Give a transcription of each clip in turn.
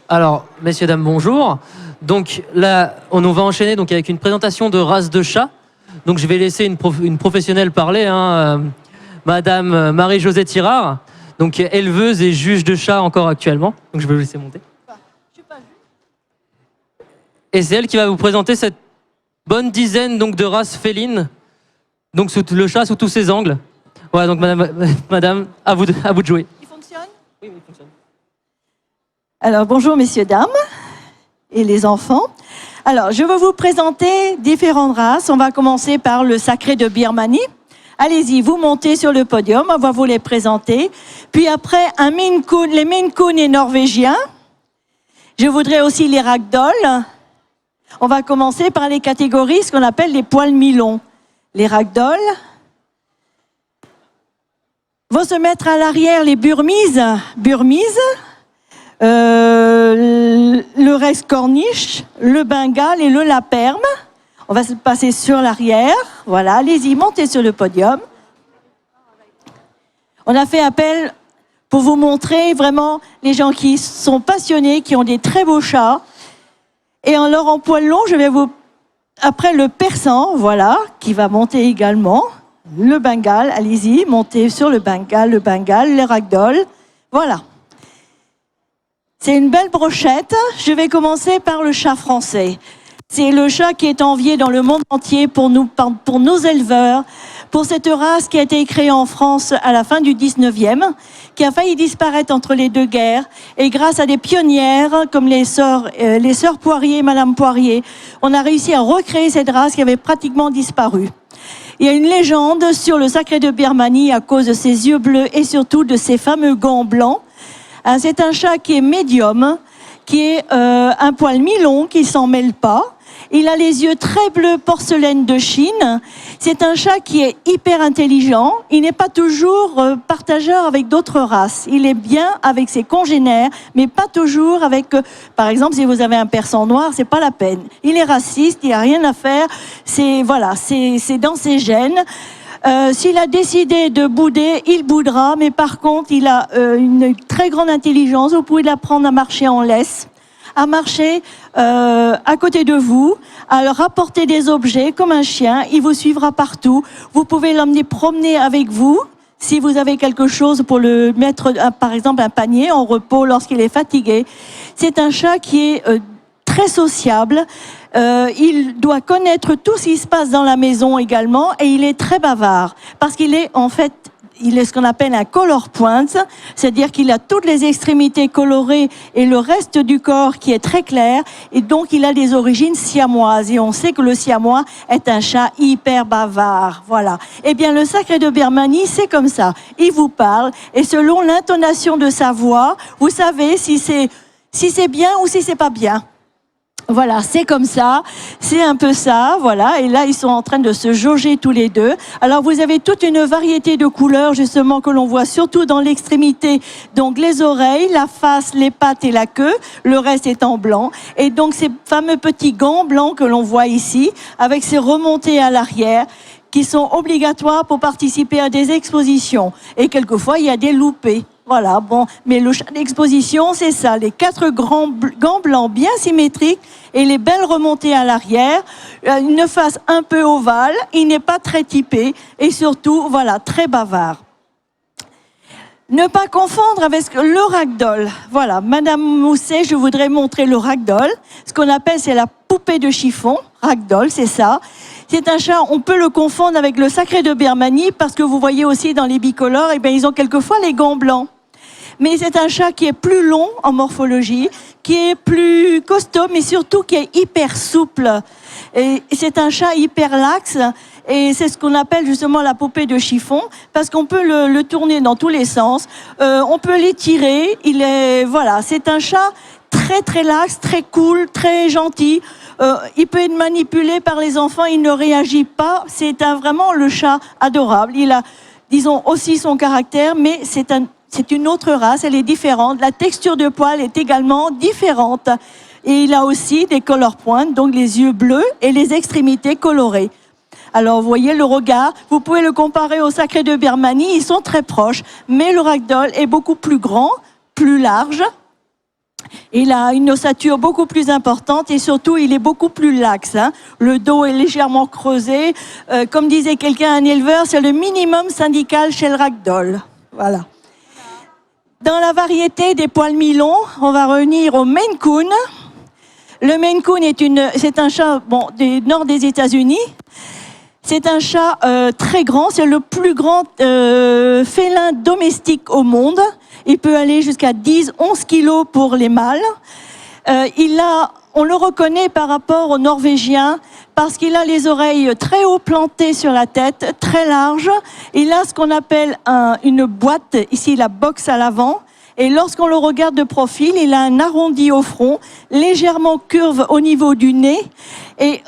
Alors, messieurs, dames, bonjour. Donc là, on va enchaîner donc, avec une présentation de races de chats. Donc je vais laisser une professionnelle parler, Madame Marie-Josée Tirard, donc éleveuse et juge de chats encore actuellement. Donc je vais vous laisser monter. Et c'est elle qui va vous présenter cette bonne dizaine donc, de races félines. Donc le chat sous tous ses angles. Voilà, donc madame, à vous de jouer. Il fonctionne ? Oui, il fonctionne. Alors, bonjour messieurs, dames et les enfants. Alors, je vais vous présenter différentes races. On va commencer par le sacré de Birmanie. Allez-y, vous montez sur le podium, on va vous les présenter. Puis après, les Maine Coon et norvégiens. Je voudrais aussi les ragdoll. On va commencer par les catégories, ce qu'on appelle les poils mi-longs. Les ragdoll. Vont se mettre à l'arrière les burmises. Le Rex corniche, le bengale et le laperme. On va se passer sur l'arrière. Voilà, allez-y, montez sur le podium. On a fait appel pour vous montrer vraiment les gens qui sont passionnés, qui ont des très beaux chats. Et alors en poil long, je vais vous... Après le persan, voilà, qui va monter également. Le bengale, allez-y, montez sur le bengale, le ragdoll. Voilà. C'est une belle brochette. Je vais commencer par le chat français. C'est le chat qui est envié dans le monde entier pour nos éleveurs, pour cette race qui a été créée en France à la fin du 19e, qui a failli disparaître entre les deux guerres. Et grâce à des pionnières comme les sœurs Poirier et Madame Poirier, on a réussi à recréer cette race qui avait pratiquement disparu. Il y a une légende sur le sacré de Birmanie à cause de ses yeux bleus et surtout de ses fameux gants blancs. C'est un chat qui est médium, qui est un poil mi-long, qui ne s'en mêle pas. Il a les yeux très bleus porcelaine de Chine. C'est un chat qui est hyper intelligent. Il n'est pas toujours partageur avec d'autres races. Il est bien avec ses congénères, mais pas toujours avec... par exemple, si vous avez un persan noir, c'est pas la peine. Il est raciste, il n'y a rien à faire. C'est dans ses gènes. S'il a décidé de bouder, il boudera, mais par contre, il a une très grande intelligence. Vous pouvez l'apprendre à marcher en laisse, à marcher à côté de vous, à leur apporter des objets comme un chien. Il vous suivra partout. Vous pouvez l'emmener promener avec vous. Si vous avez quelque chose pour le mettre, par exemple, un panier en repos lorsqu'il est fatigué. C'est un chat qui est très sociable. Il doit connaître tout ce qui se passe dans la maison également et il est très bavard parce qu'il est en fait, il est ce qu'on appelle un color point, c'est-à-dire qu'il a toutes les extrémités colorées et le reste du corps qui est très clair et donc il a des origines siamoises et on sait que le siamois est un chat hyper bavard, voilà. Eh bien le sacré de Birmanie c'est comme ça, il vous parle et selon l'intonation de sa voix, vous savez si c'est bien ou si c'est pas bien. Voilà, c'est comme ça, c'est un peu ça, voilà. Et là, ils sont en train de se jauger tous les deux. Alors, vous avez toute une variété de couleurs, justement, que l'on voit surtout dans l'extrémité. Donc, les oreilles, la face, les pattes et la queue. Le reste est en blanc. Et donc, ces fameux petits gants blancs que l'on voit ici, avec ces remontées à l'arrière, qui sont obligatoires pour participer à des expositions. Et quelquefois, il y a des loupés. Voilà, bon, mais le chat d'exposition, c'est ça, les 4 grands gants blancs bien symétriques et les belles remontées à l'arrière, une face un peu ovale, il n'est pas très typé et surtout, voilà, très bavard. Ne pas confondre avec le ragdoll. Voilà, Madame Mousset, je voudrais montrer le ragdoll. Ce qu'on appelle, c'est la poupée de chiffon. Ragdoll, c'est ça. C'est un chat, on peut le confondre avec le sacré de Birmanie parce que vous voyez aussi dans les bicolores, eh bien, ils ont quelquefois les gants blancs. Mais c'est un chat qui est plus long en morphologie, qui est plus costaud, mais surtout qui est hyper souple. Et c'est un chat hyper laxe, et c'est ce qu'on appelle justement la poupée de chiffon, parce qu'on peut le tourner dans tous les sens, on peut l'étirer, voilà, c'est un chat très très laxe, très cool, très gentil. Il peut être manipulé par les enfants, il ne réagit pas, c'est vraiment le chat adorable. Il a, disons, aussi son caractère, mais c'est une autre race, elle est différente. La texture de poil est également différente. Et il a aussi des color points, donc les yeux bleus et les extrémités colorées. Alors, vous voyez le regard, vous pouvez le comparer au sacré de Birmanie, ils sont très proches. Mais le ragdoll est beaucoup plus grand, plus large. Il a une ossature beaucoup plus importante et surtout, il est beaucoup plus laxe. Hein. Le dos est légèrement creusé. Comme disait quelqu'un, un éleveur, c'est le minimum syndical chez le ragdoll. Voilà. Dans la variété des poils mi-longs, on va revenir au Maine Coon. Le Maine Coon c'est un chat du nord des États-Unis. C'est un chat très grand, c'est le plus grand félin domestique au monde. Il peut aller jusqu'à 10-11 kilos pour les mâles. On le reconnaît par rapport aux Norvégiens parce qu'il a les oreilles très haut plantées sur la tête, très larges. Il a ce qu'on appelle une boîte, ici la boxe à l'avant. Et lorsqu'on le regarde de profil, il a un arrondi au front, légèrement curve au niveau du nez. Et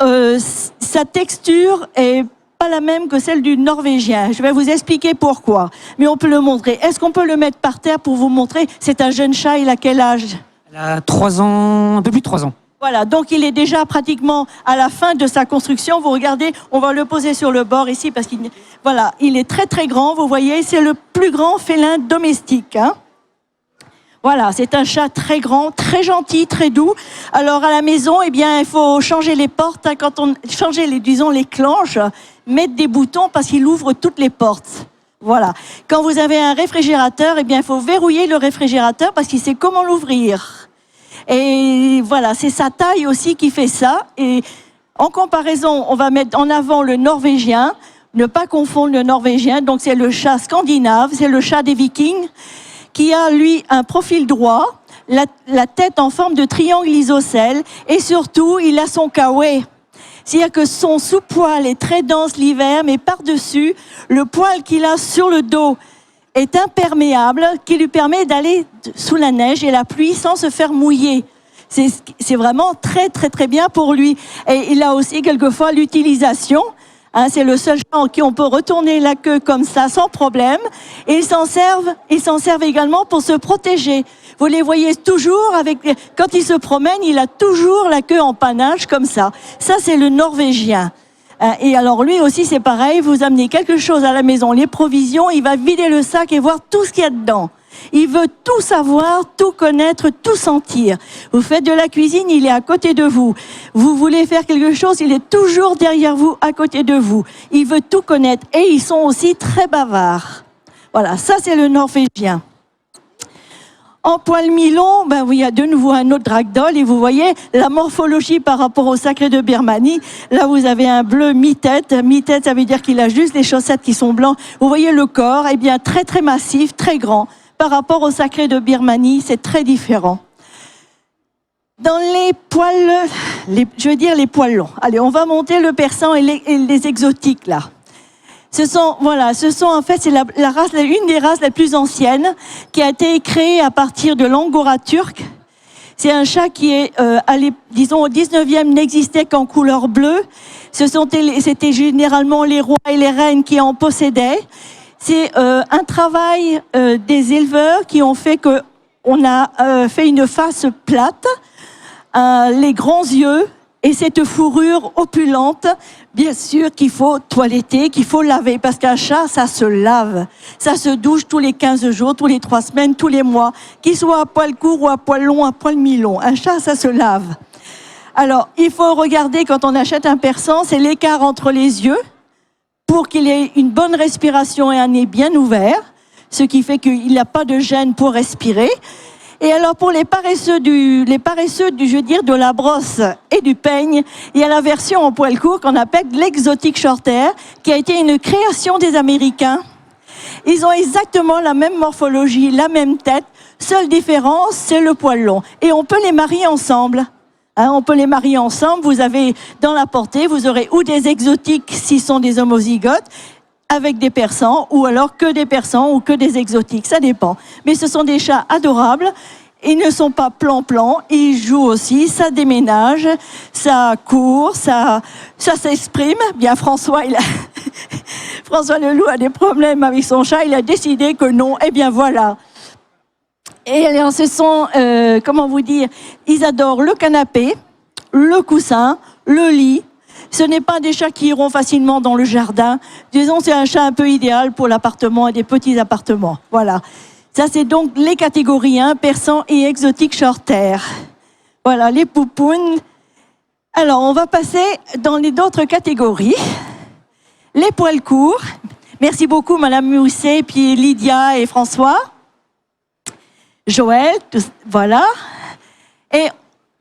sa texture est pas la même que celle du Norvégien. Je vais vous expliquer pourquoi. Mais on peut le montrer. Est-ce qu'on peut le mettre par terre pour vous montrer? C'est un jeune chat, il a quel âge? Il a 3 ans, un peu plus de 3 ans. Voilà, donc il est déjà pratiquement à la fin de sa construction. Vous regardez, on va le poser sur le bord ici parce il est très très grand. Vous voyez, c'est le plus grand félin domestique. Hein. Voilà, c'est un chat très grand, très gentil, très doux. Alors à la maison, eh bien, il faut changer les portes. Hein, changer les clenches, mettre des boutons parce qu'il ouvre toutes les portes. Voilà. Quand vous avez un réfrigérateur, eh bien, il faut verrouiller le réfrigérateur parce qu'il sait comment l'ouvrir. Et voilà, c'est sa taille aussi qui fait ça. Et en comparaison, on va mettre en avant le norvégien. Ne pas confondre le norvégien. Donc c'est le chat scandinave, c'est le chat des Vikings, qui a lui un profil droit, la tête en forme de triangle isocèle, et surtout il a son kawaii. C'est-à-dire que son sous-poil est très dense l'hiver, mais par-dessus, le poil qu'il a sur le dos est imperméable, qui lui permet d'aller sous la neige et la pluie sans se faire mouiller. C'est vraiment très très très bien pour lui. Et il a aussi quelquefois l'utilisation. Hein, c'est le seul chat en qui on peut retourner la queue comme ça sans problème. Et ils s'en servent également pour se protéger. Vous les voyez toujours quand il se promène, il a toujours la queue en panache comme ça. Ça, c'est le norvégien. Et alors lui aussi, c'est pareil. Vous amenez quelque chose à la maison, les provisions, il va vider le sac et voir tout ce qu'il y a dedans. Il veut tout savoir, tout connaître, tout sentir. Vous faites de la cuisine, il est à côté de vous. Vous voulez faire quelque chose, il est toujours derrière vous, à côté de vous. Il veut tout connaître et ils sont aussi très bavards. Voilà, ça c'est le norvégien. En poil mi-long, il y a de nouveau un autre ragdoll et vous voyez la morphologie par rapport au sacré de Birmanie. Là, vous avez un bleu mi-tête. Mi-tête, ça veut dire qu'il a juste les chaussettes qui sont blancs. Vous voyez le corps, eh bien très très massif, très grand. Par rapport au sacré de Birmanie, c'est très différent. Dans les poils, les poils longs. Allez, on va monter le persan et les exotiques là. Ce sont en fait, c'est une des races les plus anciennes qui a été créée à partir de l'angora turc. C'est un chat qui est, disons, au 19e, n'existait qu'en couleur bleue. C'était généralement les rois et les reines qui en possédaient. C'est un travail des éleveurs qui ont fait qu'on a fait une face plate, les grands yeux, et cette fourrure opulente, bien sûr qu'il faut toiletter, qu'il faut laver, parce qu'un chat, ça se lave. Ça se douche tous les 15 jours, tous les 3 semaines, tous les mois, qu'il soit à poil court ou à poil long, à poil mi-long. Un chat, ça se lave. Alors, il faut regarder, quand on achète un persan, c'est l'écart entre les yeux, pour qu'il ait une bonne respiration et un nez bien ouvert, ce qui fait qu'il n'a pas de gêne pour respirer. Et alors pour les paresseux de la brosse et du peigne, il y a la version en poil court qu'on appelle l'exotic shorthair, qui a été une création des Américains. Ils ont exactement la même morphologie, la même tête. Seule différence, c'est le poil long. Et on peut les marier ensemble. Hein, on peut les marier ensemble. Vous avez dans la portée, vous aurez ou des exotiques s'ils sont des homozygotes, avec des persans, ou alors que des persans ou que des exotiques, ça dépend. Mais ce sont des chats adorables, ils ne sont pas plan-plan, ils jouent aussi, ça déménage, ça court, ça s'exprime. Bien François Leloup a des problèmes avec son chat, il a décidé que non, et bien voilà. Et alors ce sont, comment vous dire, ils adorent le canapé, le coussin, le lit. Ce n'est pas des chats qui iront facilement dans le jardin. Disons, c'est un chat un peu idéal pour l'appartement et des petits appartements. Voilà. Ça, c'est donc les catégories, hein, persan et exotique shorthair. Voilà, les poupounes. Alors, on va passer dans les d'autres catégories. Les poils courts. Merci beaucoup, Madame Mousset, puis Lydia et François. Joël, voilà. Et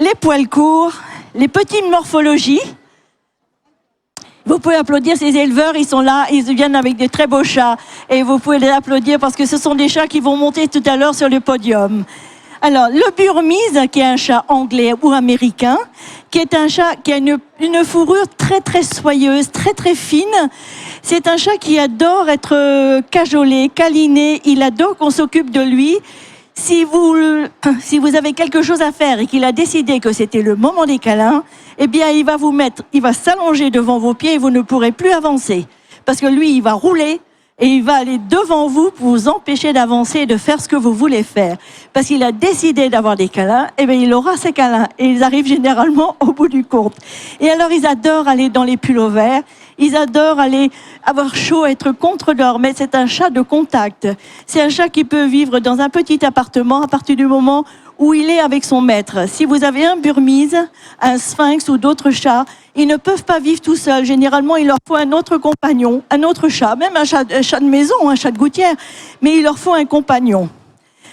les poils courts, les petites morphologies. Vous pouvez applaudir ces éleveurs, ils sont là, ils viennent avec des très beaux chats. Et vous pouvez les applaudir parce que ce sont des chats qui vont monter tout à l'heure sur le podium. Alors, le Burmese, qui est un chat anglais ou américain, qui est un chat qui a une fourrure très très soyeuse, très très fine. C'est un chat qui adore être cajolé, câliné, il adore qu'on s'occupe de lui. Si vous avez quelque chose à faire et qu'il a décidé que c'était le moment des câlins, eh bien, il va s'allonger devant vos pieds et vous ne pourrez plus avancer. Parce que lui, il va rouler et il va aller devant vous pour vous empêcher d'avancer et de faire ce que vous voulez faire. Parce qu'il a décidé d'avoir des câlins, eh bien, il aura ses câlins. Et ils arrivent généralement au bout du compte. Et alors, ils adorent aller dans les pullovers. Ils adorent aller avoir chaud, être contre l'or, mais c'est un chat de contact. C'est un chat qui peut vivre dans un petit appartement à partir du moment où il est avec son maître. Si vous avez un Burmese, un Sphinx ou d'autres chats, ils ne peuvent pas vivre tout seuls. Généralement, il leur faut un autre compagnon, un autre chat, même un chat de maison, un chat de gouttière, mais il leur faut un compagnon.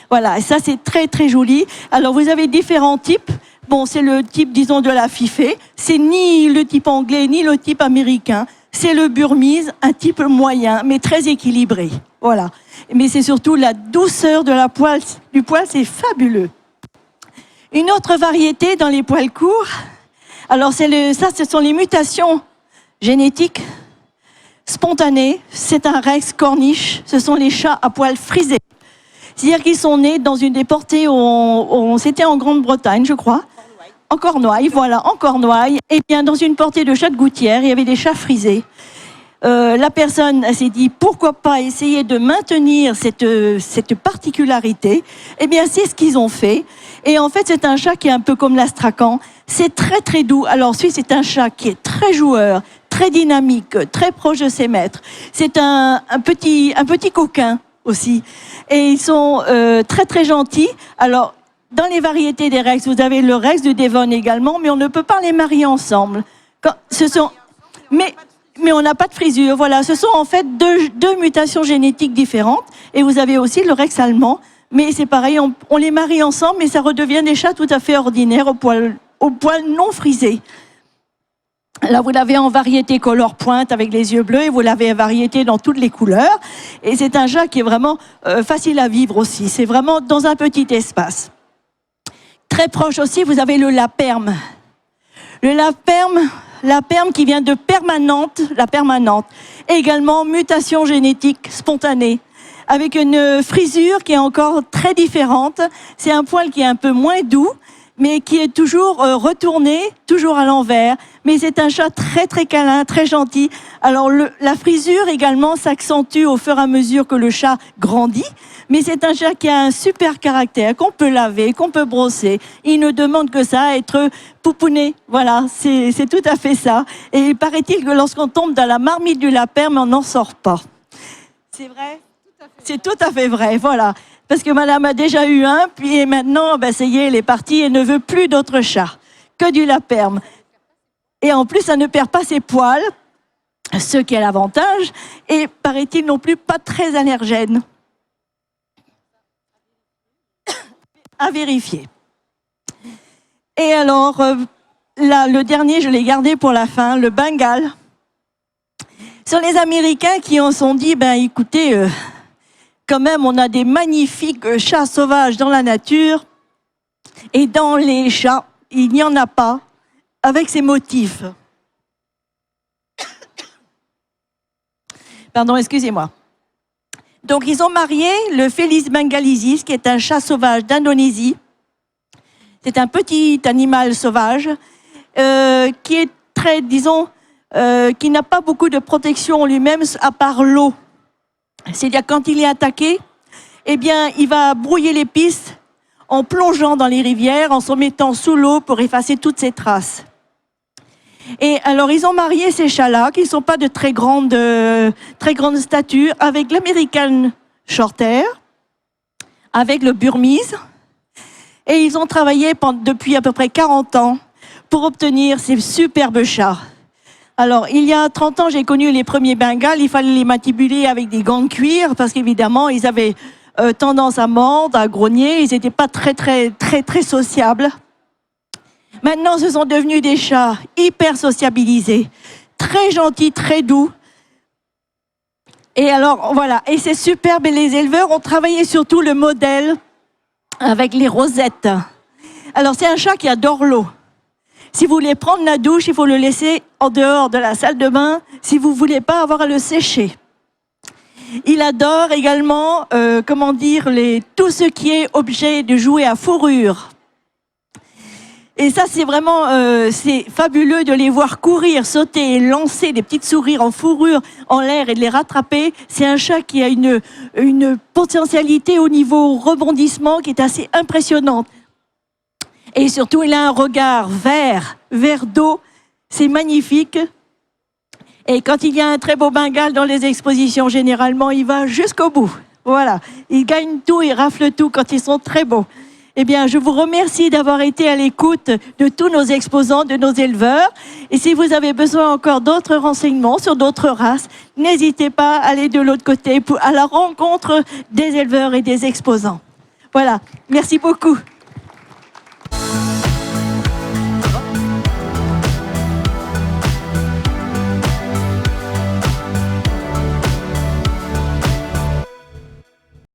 Voilà, et ça c'est très très joli. Alors vous avez différents types. Bon, c'est le type, disons, de la fifée. C'est ni le type anglais, ni le type américain. C'est le Burmese, un type moyen, mais très équilibré. Voilà. Mais c'est surtout la douceur de du poil, c'est fabuleux. Une autre variété dans les poils courts, alors ce sont les mutations génétiques spontanées. C'est un Rex Cornish, ce sont les chats à poils frisés. C'est-à-dire qu'ils sont nés dans une des portées, c'était en Grande-Bretagne, je crois. En Cornouailles, voilà, en Cornouailles. Et bien, dans une portée de chats de gouttière, il y avait des chats frisés. La personne s'est dit, pourquoi pas essayer de maintenir cette particularité. Eh bien, c'est ce qu'ils ont fait. Et en fait, c'est un chat qui est un peu comme l'Astrakhan. C'est très, très doux. Alors, c'est un chat qui est très joueur, très dynamique, très proche de ses maîtres. C'est un petit coquin aussi. Et ils sont très, très gentils. Alors, dans les variétés des Rex, vous avez le Rex de Devon également, mais on ne peut pas les marier ensemble. Mais on n'a pas de frisure. Voilà, ce sont en fait deux mutations génétiques différentes. Et vous avez aussi le Rex allemand. Mais c'est pareil, on les marie ensemble, mais ça redevient des chats tout à fait ordinaires au poil non frisé. Là, vous l'avez en variété color pointe avec les yeux bleus et vous l'avez en variété dans toutes les couleurs. Et c'est un chat qui est vraiment facile à vivre aussi. C'est vraiment dans un petit espace. Très proche aussi, vous avez le Laperme. Le Laperme qui vient de permanente, la permanente. Et également mutation génétique spontanée. Avec une frisure qui est encore très différente. C'est un poil qui est un peu moins doux, mais qui est toujours retourné, toujours à l'envers. Mais c'est un chat très très câlin, très gentil. Alors la frisure également s'accentue au fur et à mesure que le chat grandit. Mais c'est un chat qui a un super caractère, qu'on peut laver, qu'on peut brosser. Il ne demande que ça, être poupouné. Voilà, c'est tout à fait ça. Et il paraît-il que lorsqu'on tombe dans la marmite du Laperme, on n'en sort pas. C'est vrai ? C'est tout à fait vrai, voilà. Parce que madame a déjà eu un, puis maintenant, ça y est, elle est partie et ne veut plus d'autres chats, que du Laperme. Et en plus, ça ne perd pas ses poils, ce qui est l'avantage, et paraît-il non plus pas très allergène. À vérifier. Et alors, là, le dernier, je l'ai gardé pour la fin, le Bengale. Ce sont les Américains qui en sont dit, écoutez, quand même, on a des magnifiques chats sauvages dans la nature, et dans les chats, il n'y en a pas, avec ces motifs. Pardon, excusez-moi. Donc, ils ont marié le Felis bengalisis, qui est un chat sauvage d'Indonésie. C'est un petit animal sauvage qui est très, disons, qui n'a pas beaucoup de protection en lui-même, à part l'eau. C'est-à-dire, quand il est attaqué, eh bien, il va brouiller les pistes en plongeant dans les rivières, en se mettant sous l'eau pour effacer toutes ses traces. Et alors, ils ont marié ces chats-là, qui ne sont pas de très grande stature, avec l'American Shorthair. avec le Burmese. Et ils ont travaillé depuis à peu près 40 ans pour obtenir ces superbes chats. Alors, il y a 30 ans, j'ai connu les premiers Bengales. Il fallait les manipuler avec des gants de cuir parce qu'évidemment, ils avaient tendance à mordre, à grogner. Ils n'étaient pas très sociables. Maintenant, ce sont devenus des chats hyper sociabilisés, très gentils, très doux. Et alors, voilà. Et c'est superbe. Et les éleveurs ont travaillé surtout le modèle avec les rosettes. Alors, c'est un chat qui adore l'eau. Si vous voulez prendre la douche, il faut le laisser en dehors de la salle de bain si vous ne voulez pas avoir à le sécher. Il adore également, tout ce qui est objet de jouets à fourrure. Et ça, c'est vraiment c'est fabuleux de les voir courir, sauter et lancer des petites souris en fourrure en l'air et de les rattraper. C'est un chat qui a une potentialité au niveau rebondissement qui est assez impressionnante. Et surtout, il a un regard vert d'eau. C'est magnifique. Et quand il y a un très beau Bengale dans les expositions, généralement, il va jusqu'au bout. Voilà. Il gagne tout, il rafle tout quand ils sont très beaux. Eh bien, je vous remercie d'avoir été à l'écoute de tous nos exposants, de nos éleveurs. Et si vous avez besoin encore d'autres renseignements sur d'autres races, n'hésitez pas à aller de l'autre côté à la rencontre des éleveurs et des exposants. Voilà. Merci beaucoup.